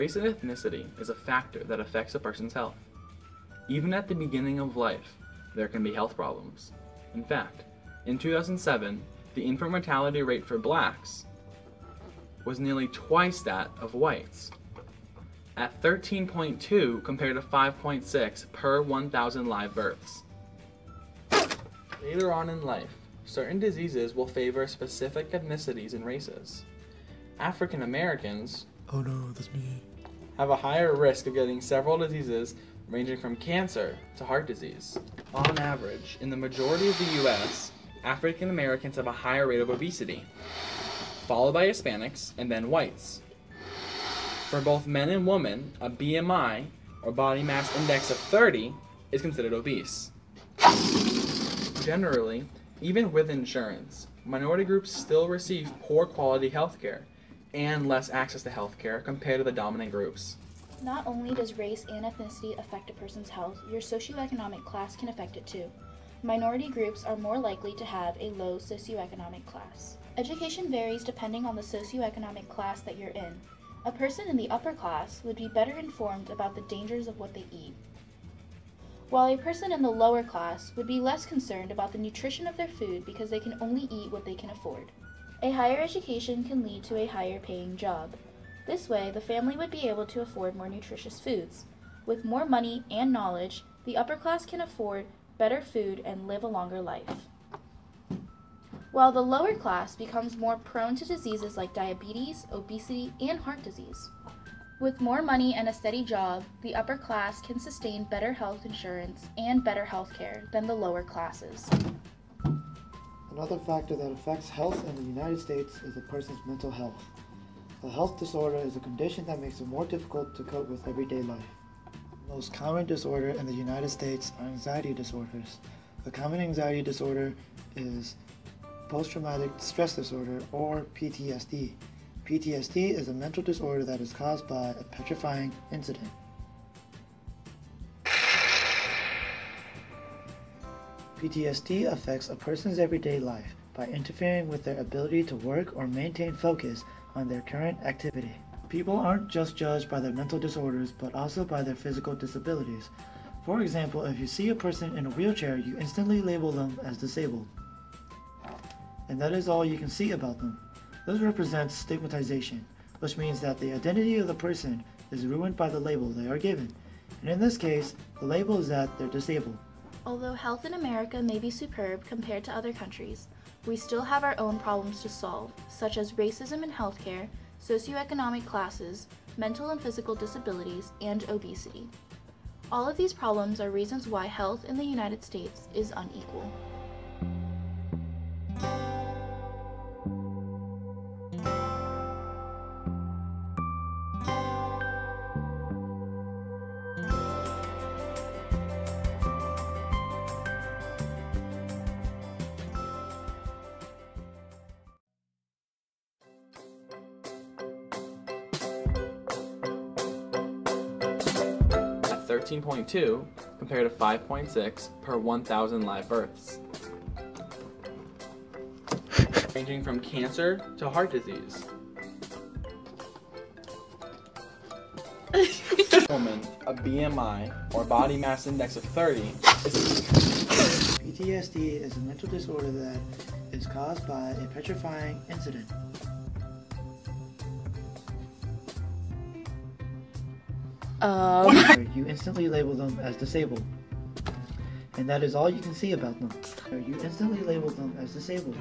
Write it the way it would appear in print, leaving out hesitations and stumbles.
race and ethnicity is a factor that affects a person's health. Even at the beginning of life, there can be health problems. In fact, in 2007, the infant mortality rate for blacks was nearly twice that of whites, at 13.2 compared to 5.6 per 1,000 live births. Later on in life, certain diseases will favor specific ethnicities and races. African Americans have a higher risk of getting several diseases ranging from cancer to heart disease. On average, in the majority of the US, African Americans have a higher rate of obesity, followed by Hispanics and then whites. For both men and women, a BMI, or body mass index of 30, is considered obese. Generally, even with insurance, minority groups still receive poor quality healthcare and less access to healthcare compared to the dominant groups. Not only does race and ethnicity affect a person's health, your socioeconomic class can affect it too. Minority groups are more likely to have a low socioeconomic class. Education varies depending on the socioeconomic class that you're in. A person in the upper class would be better informed about the dangers of what they eat, while a person in the lower class would be less concerned about the nutrition of their food because they can only eat what they can afford. A higher education can lead to a higher paying job. This way, the family would be able to afford more nutritious foods. With more money and knowledge, the upper class can afford better food and live a longer life, while the lower class becomes more prone to diseases like diabetes, obesity, and heart disease. With more money and a steady job, the upper class can sustain better health insurance and better health care than the lower classes. Another factor that affects health in the United States is a person's mental health. A health disorder is a condition that makes it more difficult to cope with everyday life. The most common disorder in the United States are anxiety disorders. A common anxiety disorder is post-traumatic stress disorder, or PTSD. PTSD is a mental disorder that is caused by a petrifying incident. PTSD affects a person's everyday life by interfering with their ability to work or maintain focus on their current activity. People aren't just judged by their mental disorders, but also by their physical disabilities. For example, if you see a person in a wheelchair, you instantly label them as disabled. And that is all you can see about them. This represents stigmatization, which means that the identity of the person is ruined by the label they are given. And in this case, the label is that they're disabled. Although health in America may be superb compared to other countries, we still have our own problems to solve, such as racism in healthcare, socioeconomic classes, mental and physical disabilities, and obesity. All of these problems are reasons why health in the United States is unequal. At 13.2 compared to 5.6 per 1,000 live births, ranging from cancer to heart disease. Woman, a BMI or body mass index of 30 is PTSD is a mental disorder that is caused by a petrifying incident. You instantly label them as disabled. And that is all you can see about them. You instantly label them as disabled.